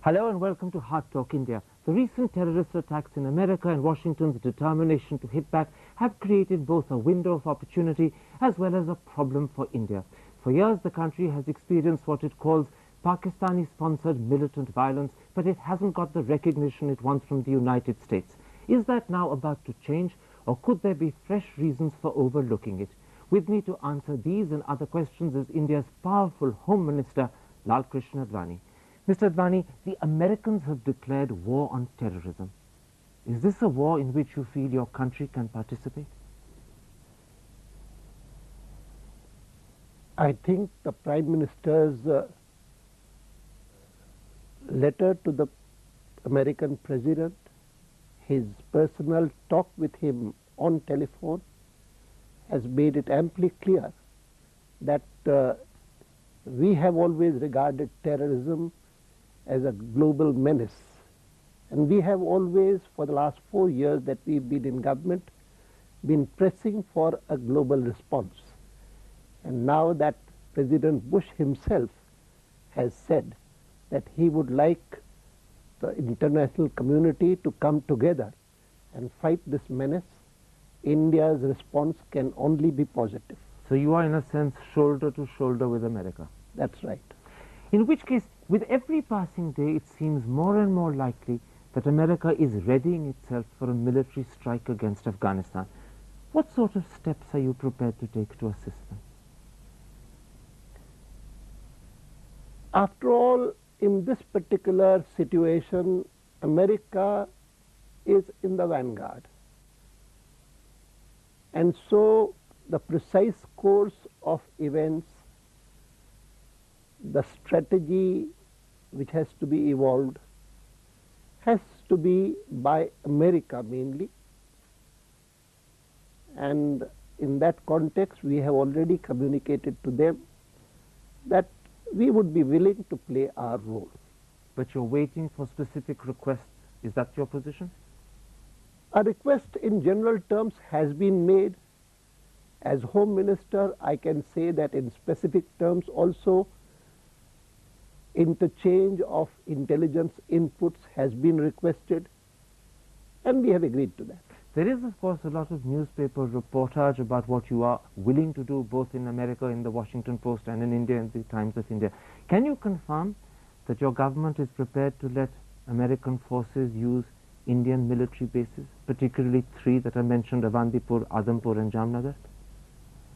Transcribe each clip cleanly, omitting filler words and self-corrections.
Hello and welcome to Hard Talk India. The recent terrorist attacks in America and Washington's determination to hit back have created both a window of opportunity as well as a problem for India. For years, the country has experienced what it calls Pakistani-sponsored militant violence, but it hasn't got the recognition it wants from the United States. Is that now about to change, or could there be fresh reasons for overlooking it? With me to answer these and other questions is India's powerful Home Minister, Lal Krishna Advani. Mr. Advani, the Americans have declared war on terrorism. Is this a war in which you feel your country can participate? I think the Prime Minister's letter to the American President, his personal talk with him on telephone, has made it amply clear that we have always regarded terrorism as a global menace. And we have always, for the last 4 years that we've been in government, been pressing for a global response. And now that President Bush himself has said that he would like the international community to come together and fight this menace, India's response can only be positive. So you are, in a sense, shoulder to shoulder with America. That's right. In which case, with every passing day, it seems more and more likely that America is readying itself for a military strike against Afghanistan. What sort of steps are you prepared to take to assist them? After all, in this particular situation, America is in the vanguard. And so the precise course of events, the strategy which has to be evolved, has to be by America mainly. And in that context, we have already communicated to them that we would be willing to play our role. But you're waiting for specific requests. Is that your position? A request in general terms has been made. As Home Minister, I can say that in specific terms also, interchange of intelligence inputs has been requested, and we have agreed to that. There is, of course, a lot of newspaper reportage about what you are willing to do, both in America, in the Washington Post, and in India, in the Times of India. Can you confirm that your government is prepared to let American forces use Indian military bases, particularly 3 that are mentioned, Avandipur, Adampur, and Jamnagar?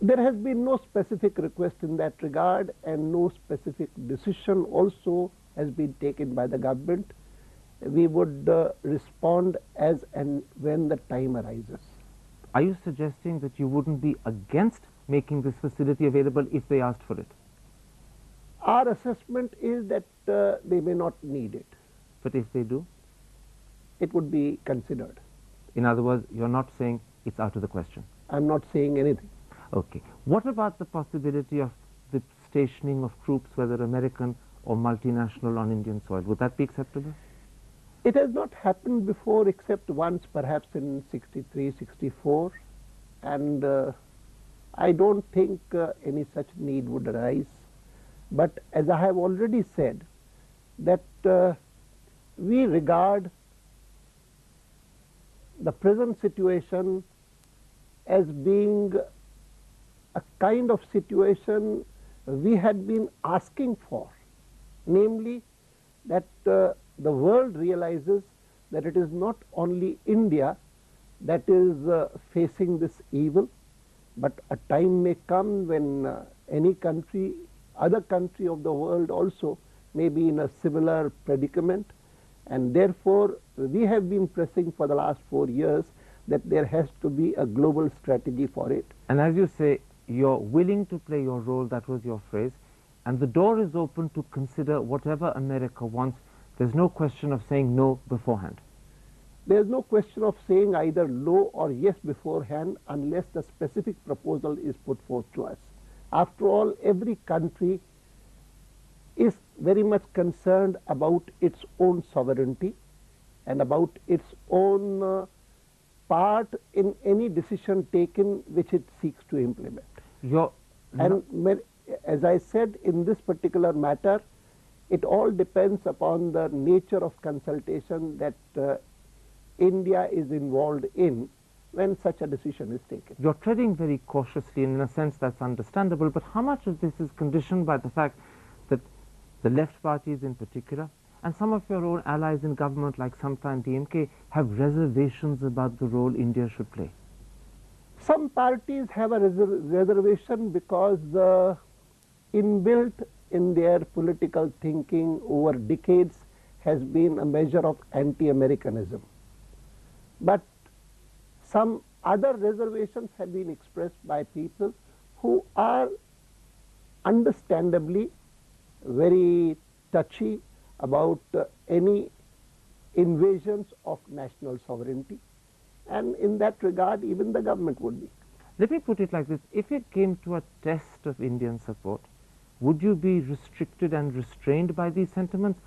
There has been no specific request in that regard, and no specific decision also has been taken by the government. We would respond as and when the time arises. Are you suggesting that you wouldn't be against making this facility available if they asked for it? Our assessment is that they may not need it. But if they do? It would be considered. In other words, you're not saying it's out of the question? I'm not saying anything. Okay. What about the possibility of the stationing of troops, whether American or multinational, on Indian soil? Would that be acceptable? It has not happened before, except once, perhaps in 63, 64, and I don't think any such need would arise. But as I have already said, that we regard the present situation as being a kind of situation we had been asking for, namely that the world realizes that it is not only India that is facing this evil, but a time may come when any country, other country of the world also may be in a similar predicament, and therefore we have been pressing for the last 4 years that there has to be a global strategy for it. And as you say, you're willing to play your role, that was your phrase, and the door is open to consider whatever America wants. There's no question of saying no beforehand. There's no question of saying either no or yes beforehand unless the specific proposal is put forth to us. After all, every country is very much concerned about its own sovereignty and about its own part in any decision taken which it seeks to implement. And as I said, in this particular matter, It all depends upon the nature of consultation that India is involved in when such a decision is taken. You're treading very cautiously, and in a sense that's understandable, but how much of this is conditioned by the fact that the left parties in particular, and some of your own allies in government like Samta and DMK, have reservations about the role India should play? Some parties have a reservation because inbuilt in their political thinking over decades has been a measure of anti-Americanism. But some other reservations have been expressed by people who are understandably very touchy about any invasions of national sovereignty, and in that regard even the government would be. Let me put it like this: if it came to a test of Indian support, would you be restricted and restrained by these sentiments,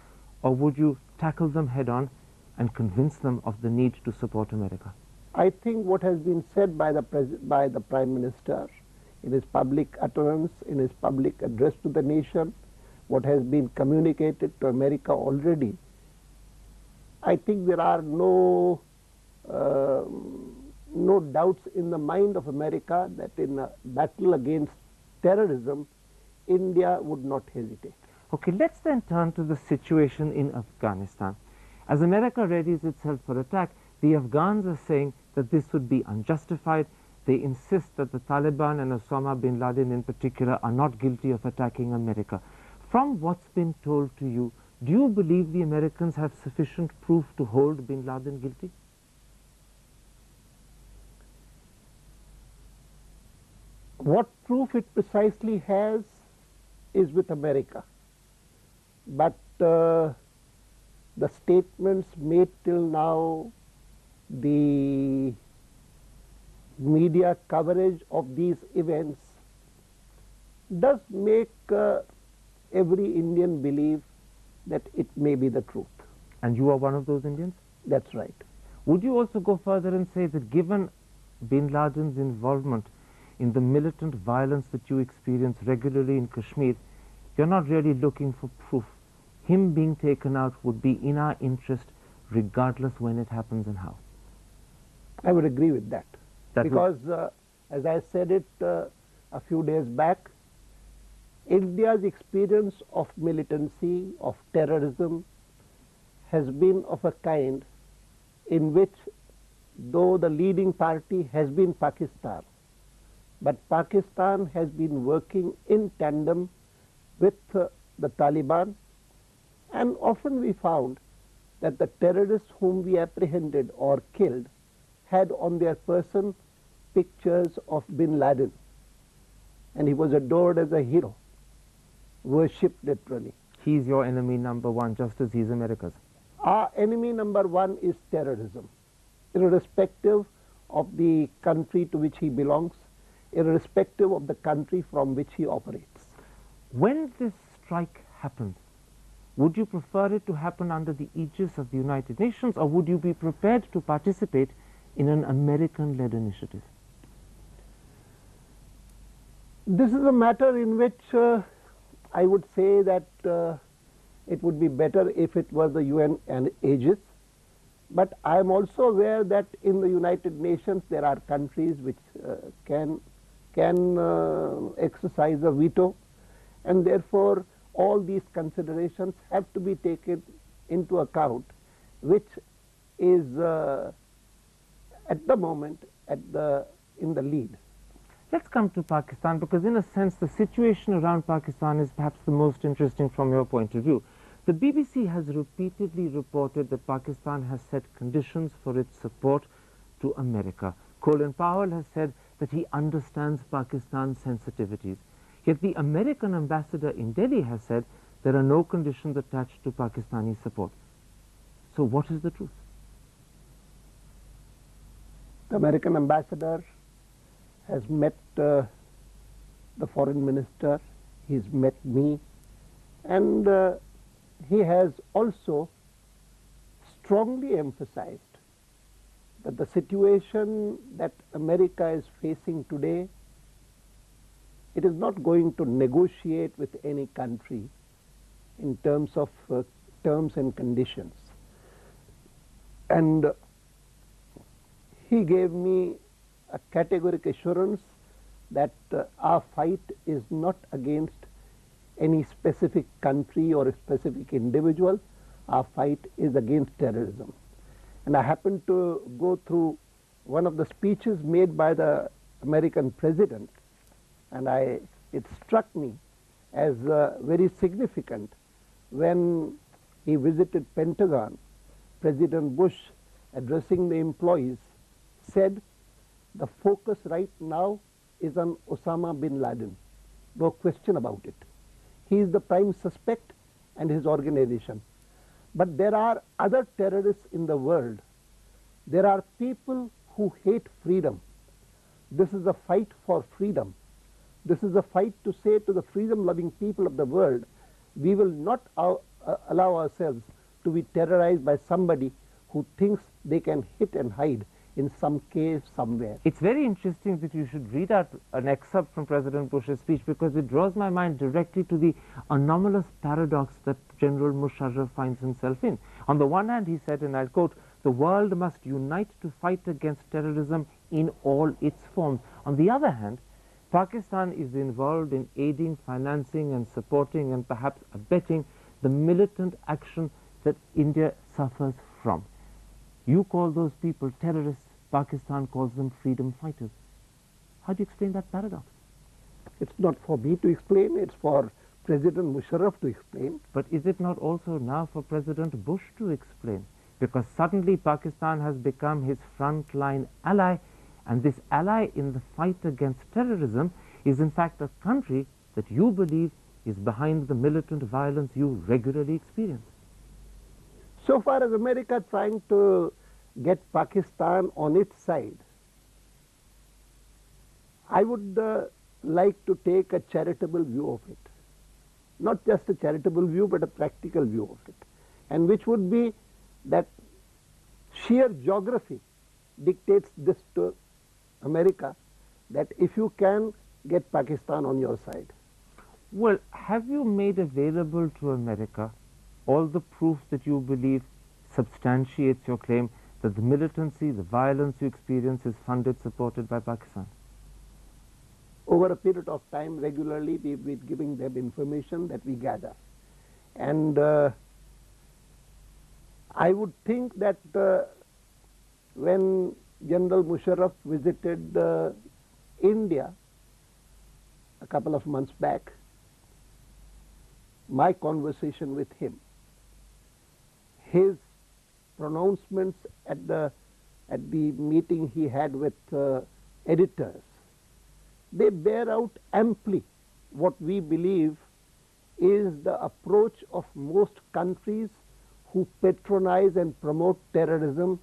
or would you tackle them head on and convince them of the need to support America? I think what has been said by the Prime Minister in his public utterance, in his public address to the nation, what has been communicated to America already, I think there are no doubts in the mind of America that in a battle against terrorism, India would not hesitate. Okay, let's then turn to the situation in Afghanistan. As America readies itself for attack, the Afghans are saying that this would be unjustified. They insist that the Taliban and Osama bin Laden in particular are not guilty of attacking America. From what's been told to you, do you believe the Americans have sufficient proof to hold bin Laden guilty? What proof it precisely has is with America. But the statements made till now, the media coverage of these events does make every Indian believe that it may be the truth. And you are one of those Indians? That's right. Would you also go further and say that given bin Laden's involvement in the militant violence that you experience regularly in Kashmir, you're not really looking for proof? Him being taken out would be in our interest regardless when it happens and how. I would agree with that. Because as I said it a few days back, India's experience of militancy, of terrorism, has been of a kind in which, though the leading party has been Pakistan, but Pakistan has been working in tandem with the Taliban, and often we found that the terrorists whom we apprehended or killed had on their person pictures of bin Laden, and he was adored as a hero, worshipped literally. He's your enemy number one, just as he's America's. Our enemy number one is terrorism, irrespective of the country to which he belongs, irrespective of the country from which he operates. When this strike happens, would you prefer it to happen under the aegis of the United Nations, or would you be prepared to participate in an American-led initiative? This is a matter in which I would say that it would be better if it was the UN aegis. But I am also aware that in the United Nations there are countries which can exercise a veto, and therefore all these considerations have to be taken into account, which is at the moment in the lead. Let's come to Pakistan, because in a sense the situation around Pakistan is perhaps the most interesting from your point of view. The BBC has repeatedly reported that Pakistan has set conditions for its support to America. Colin Powell has said that he understands Pakistan's sensitivities. Yet the American ambassador in Delhi has said there are no conditions attached to Pakistani support. So what is the truth? The American ambassador has met the foreign minister, he's met me, and he has also strongly emphasized that the situation that America is facing today, it is not going to negotiate with any country, in terms of terms and conditions. And he gave me a categoric assurance that our fight is not against any specific country or a specific individual. Our fight is against terrorism. And I happened to go through one of the speeches made by the American president, and it struck me as very significant. When he visited Pentagon, President Bush, addressing the employees, said the focus right now is on Osama bin Laden. No question about it. He is the prime suspect and his organization. But there are other terrorists in the world. There are people who hate freedom. This is a fight for freedom. This is a fight to say to the freedom-loving people of the world, we will not allow ourselves to be terrorized by somebody who thinks they can hit and hide in some cave somewhere. It's very interesting that you should read out an excerpt from President Bush's speech, because it draws my mind directly to the anomalous paradox that General Musharraf finds himself in. On the one hand, he said, and I quote, "The world must unite to fight against terrorism in all its forms." On the other hand, Pakistan is involved in aiding, financing and supporting and perhaps abetting the militant action that India suffers from. You call those people terrorists, Pakistan calls them freedom fighters. How do you explain that paradox? It's not for me to explain, it's for President Musharraf to explain. But is it not also now for President Bush to explain? Because suddenly Pakistan has become his frontline ally, and this ally in the fight against terrorism is in fact a country that you believe is behind the militant violence you regularly experience. So far as America trying to get Pakistan on its side, I would like to take a charitable view of it. Not just a charitable view, but a practical view of it. And which would be that sheer geography dictates this to America, that if you can get Pakistan on your side. Well, have you made available to America all the proof that you believe substantiates your claim that the militancy, the violence you experience is funded, supported by Pakistan? Over a period of time, regularly, we've been giving them information that we gather. And I would think that when General Musharraf visited India a couple of months back, my conversation with him, his pronouncements at the meeting he had with editors, they bear out amply what we believe is the approach of most countries who patronize and promote terrorism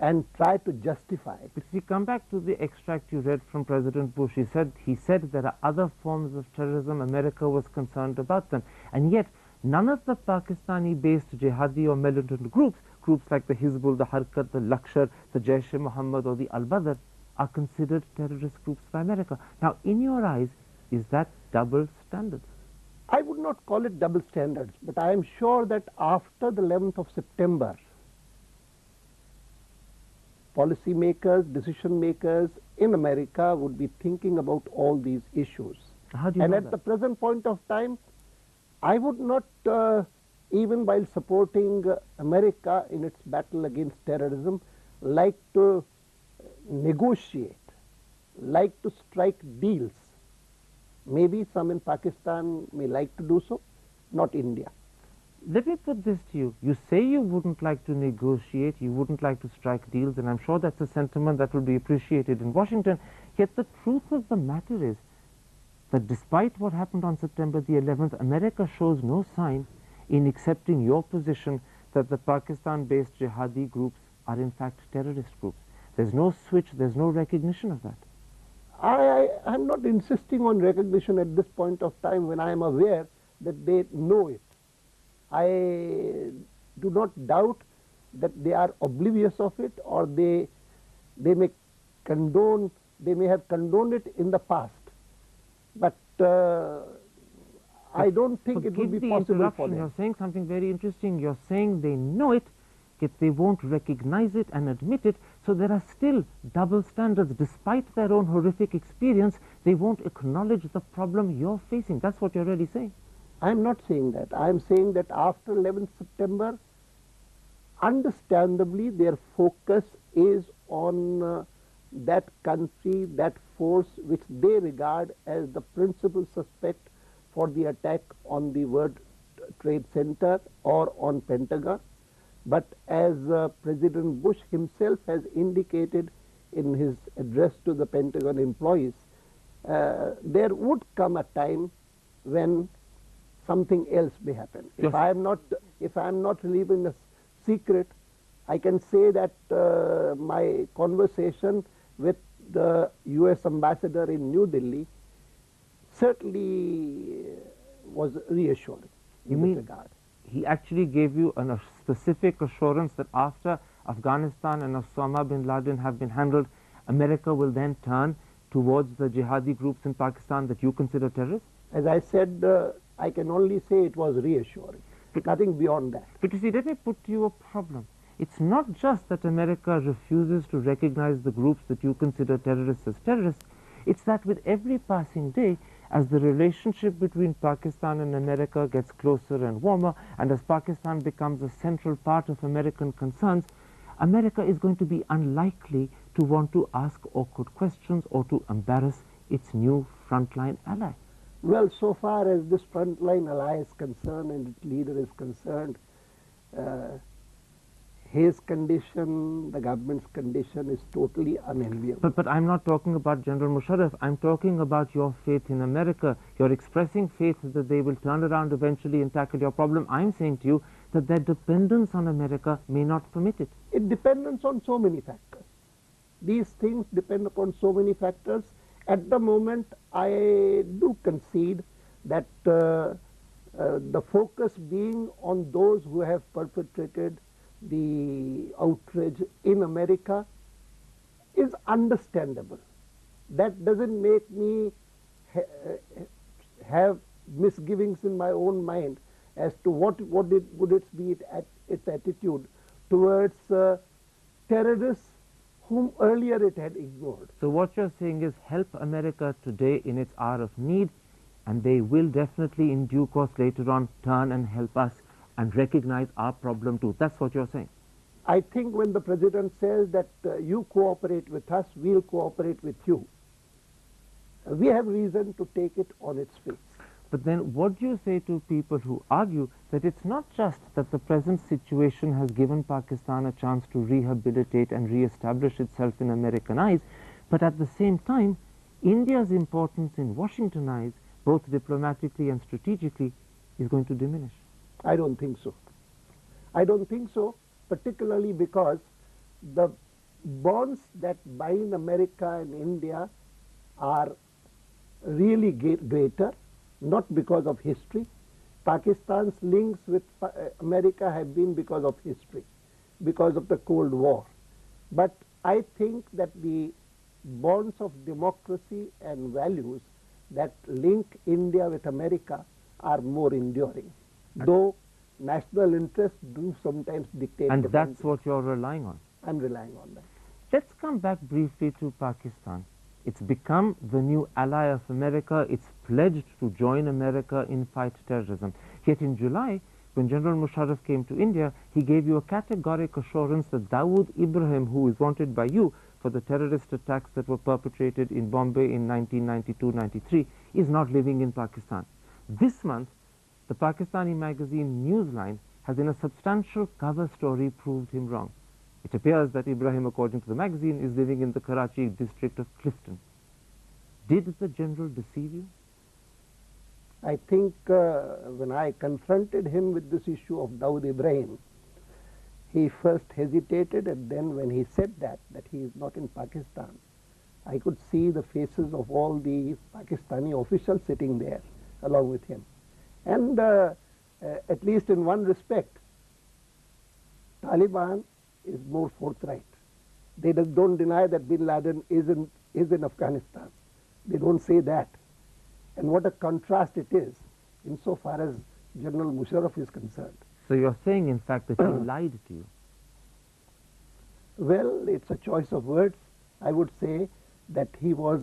and try to justify it. But if you come back to the extract you read from President Bush, he said there are other forms of terrorism, America was concerned about them, and yet none of the Pakistani-based jihadi or militant groups like the Hizbul, the Harkat, the Lakshar, the Jaish-e-Mohammed or the Al-Badr are considered terrorist groups by America. Now, in your eyes, is that double standards? I would not call it double standards, but I am sure that after the 11th of September, policymakers, decision makers in America would be thinking about all these issues. How do you and know at that? the present point of time, I would not, even while supporting America in its battle against terrorism, like to negotiate, like to strike deals. Maybe some in Pakistan may like to do so, not India. Let me put this to you. You say you wouldn't like to negotiate, you wouldn't like to strike deals, and I'm sure that's a sentiment that will be appreciated in Washington. Yet the truth of the matter is that despite what happened on September the 11th, America shows no sign in accepting your position that the Pakistan-based jihadi groups are in fact terrorist groups. There's no switch, there's no recognition of that. I'm not insisting on recognition at this point of time when I am aware that they know it. I do not doubt that they are oblivious of it, or they may condone, they may have condoned it in the past. But I don't think it would be Forgive the possible for interruption. them. You're saying something very interesting. You're saying they know it, yet they won't recognize it and admit it. So there are still double standards. Despite their own horrific experience, they won't acknowledge the problem you're facing. That's what you're really saying. I'm not saying that. I'm saying that after 11th September, understandably, their focus is on that country, that force which they regard as the principal suspect for the attack on the World Trade Center or on Pentagon. But as President Bush himself has indicated in his address to the Pentagon employees, there would come a time when something else may happen. Yes. If I am not leaving a secret, I can say that my conversation with the U.S. ambassador in New Delhi certainly was reassuring You in mean this regard. he actually gave you a specific assurance that after Afghanistan and Osama bin Laden have been handled, America will then turn towards the jihadi groups in Pakistan that you consider terrorists? As I said, I can only say it was reassuring, nothing beyond that. But you see, let me put to you a problem. It's not just that America refuses to recognize the groups that you consider terrorists as terrorists. It's that with every passing day, as the relationship between Pakistan and America gets closer and warmer, and as Pakistan becomes a central part of American concerns, America is going to be unlikely to want to ask awkward questions or to embarrass its new frontline ally. Well, so far as this frontline ally is concerned and its leader is concerned, his condition, the government's condition is totally unenviable. But I'm not talking about General Musharraf. I'm talking about your faith in America. You're expressing faith that they will turn around eventually and tackle your problem. I'm saying to you that their dependence on America may not permit it. It depends on so many factors. These things depend upon so many factors. At the moment, I do concede that the focus being on those who have perpetrated the outrage in America is understandable. That doesn't make me have misgivings in my own mind as to what would it be its attitude towards terrorists whom earlier it had ignored. So what you're saying is help America today in its hour of need, and they will definitely in due course later on turn and help us and recognize our problem too. That's what you're saying. I think when the President says that you cooperate with us, we'll cooperate with you, we have reason to take it on its face. But then what do you say to people who argue that it's not just that the present situation has given Pakistan a chance to rehabilitate and re-establish itself in American eyes, but at the same time, India's importance in Washington eyes, both diplomatically and strategically, is going to diminish? I don't think so. I don't think so, particularly because the bonds that bind America and India are really greater, not because of history. Pakistan's links with America have been because of history, because of the Cold War. But I think that the bonds of democracy and values that link India with America are more enduring, though national interests do sometimes dictate. And different that's what you're relying on. I'm relying on that. Let's come back briefly to Pakistan. It's become the new ally of America. It's pledged to join America in fight terrorism. Yet in July, when General Musharraf came to India, he gave you a categoric assurance that Dawood Ibrahim, who is wanted by you for the terrorist attacks that were perpetrated in Bombay in 1992-93, is not living in Pakistan. This month, the Pakistani magazine Newsline has in a substantial cover story proved him wrong. It appears that Ibrahim, according to the magazine, is living in the Karachi district of Clifton. Did the general deceive you? I think when I confronted him with this issue of Dawood Ibrahim, he first hesitated, and then when he said that he is not in Pakistan, I could see the faces of all the Pakistani officials sitting there along with him. And at least in one respect, Taliban is more forthright. They don't deny that bin Laden is in Afghanistan. They don't say that. And what a contrast it is insofar as General Musharraf is concerned. So you're saying, in fact, that he lied to you? Well, it's a choice of words. I would say that he was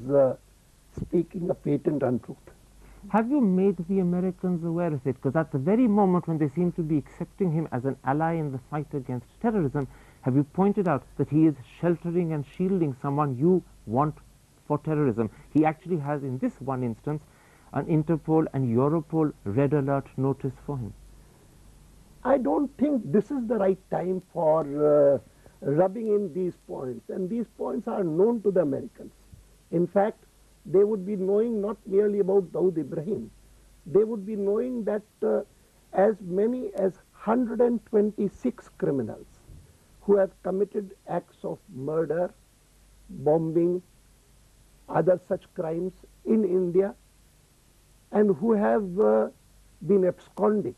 speaking a patent untruth. Have you made the Americans aware of it? Because at the very moment when they seem to be accepting him as an ally in the fight against terrorism, have you pointed out that he is sheltering and shielding someone you want for terrorism? He actually has, in this one instance, an Interpol and Europol red alert notice for him. I don't think this is the right time for rubbing in these points, and these points are known to the Americans. In fact, they would be knowing not merely about Dawood Ibrahim, they would be knowing that as many as 126 criminals who have committed acts of murder, bombing, other such crimes in India, and who have been absconding.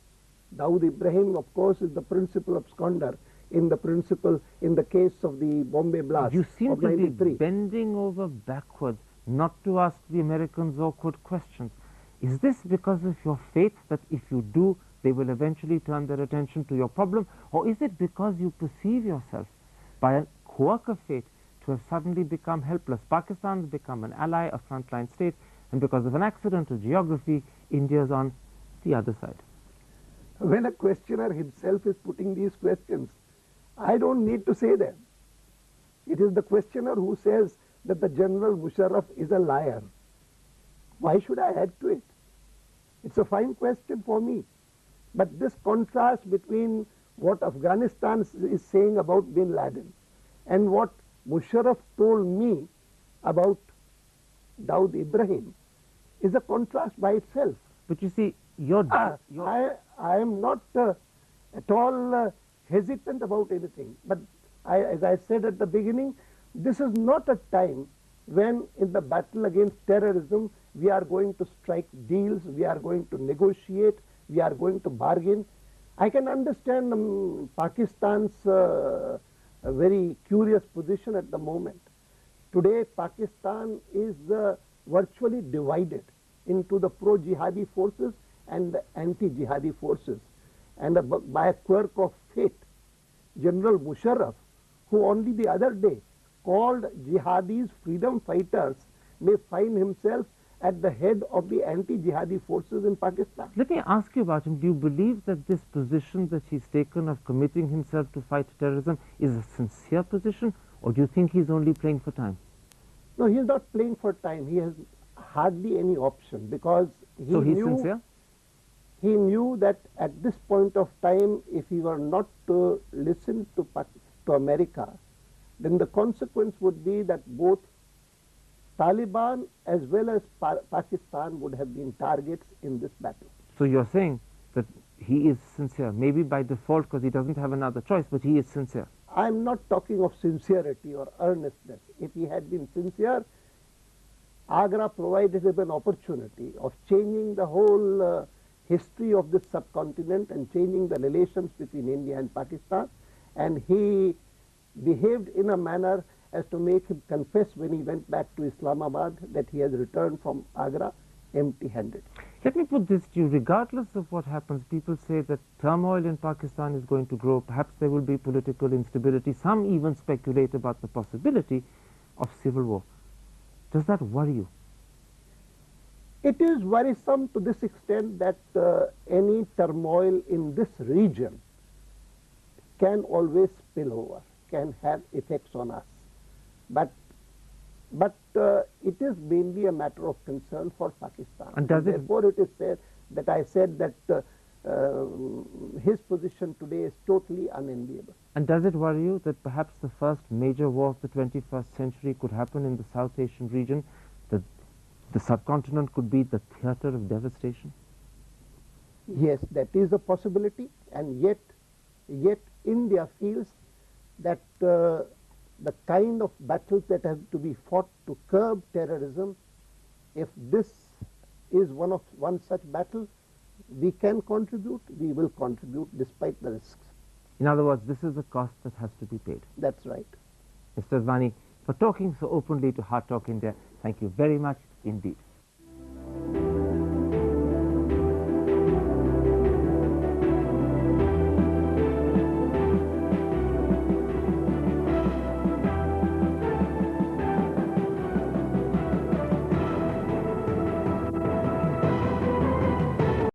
Dawood Ibrahim, of course, is the principal absconder in the case of the Bombay blast You seem of to be 93. bending over backwards not to ask the Americans awkward questions. Is this because of your faith that if you do, they will eventually turn their attention to your problem? Or is it because you perceive yourself, by a quirk of fate, to have suddenly become helpless? Pakistan's become an ally, a frontline state, and because of an accident of geography, India's on the other side. When a questioner himself is putting these questions, I don't need to say them. It is the questioner who says that the General Musharraf is a liar. Why should I add to it? It's a fine question for me. But this contrast between what Afghanistan is saying about bin Laden and what Musharraf told me about Dawood Ibrahim is a contrast by itself. But you see, I am not at all hesitant about anything. But as I said at the beginning, this is not a time when in the battle against terrorism we are going to strike deals, we are going to negotiate, we are going to bargain. I can understand Pakistan's very curious position at the moment. Today Pakistan is virtually divided into the pro-jihadi forces and the anti-jihadi forces. And by a quirk of fate, General Musharraf, who only the other day called jihadis freedom fighters, may find himself at the head of the anti-jihadi forces in Pakistan. Let me ask you about him. Do you believe that this position that he's taken of committing himself to fight terrorism is a sincere position, or do you think he's only playing for time? No, he is not playing for time. He has hardly any option, because So he's sincere? He knew that at this point of time, if he were not to listen to America, then the consequence would be that both Taliban as well as Pakistan would have been targets in this battle. So you're saying that he is sincere, maybe by default because he doesn't have another choice, but he is sincere. I'm not talking of sincerity or earnestness. If he had been sincere, Agra provided him an opportunity of changing the whole history of this subcontinent and changing the relations between India and Pakistan, and he behaved in a manner as to make him confess when he went back to Islamabad that he has returned from Agra empty-handed. Let me put this to you. Regardless of what happens, people say that turmoil in Pakistan is going to grow. Perhaps there will be political instability. Some even speculate about the possibility of civil war. Does that worry you? It is worrisome to this extent that any turmoil in this region can always spill over, can have effects on us. But it is mainly a matter of concern for Pakistan. And does therefore, it is said that I said that his position today is totally unenviable. And does it worry you that perhaps the first major war of the 21st century could happen in the South Asian region, that the subcontinent could be the theater of devastation? Yes, that is a possibility, and yet India feels that the kind of battles that have to be fought to curb terrorism, if this is one such battle, we can contribute, we will contribute despite the risks. In other words, this is the cost that has to be paid. That's right. Mr. Advani, for talking so openly to Hard Talk India, thank you very much indeed.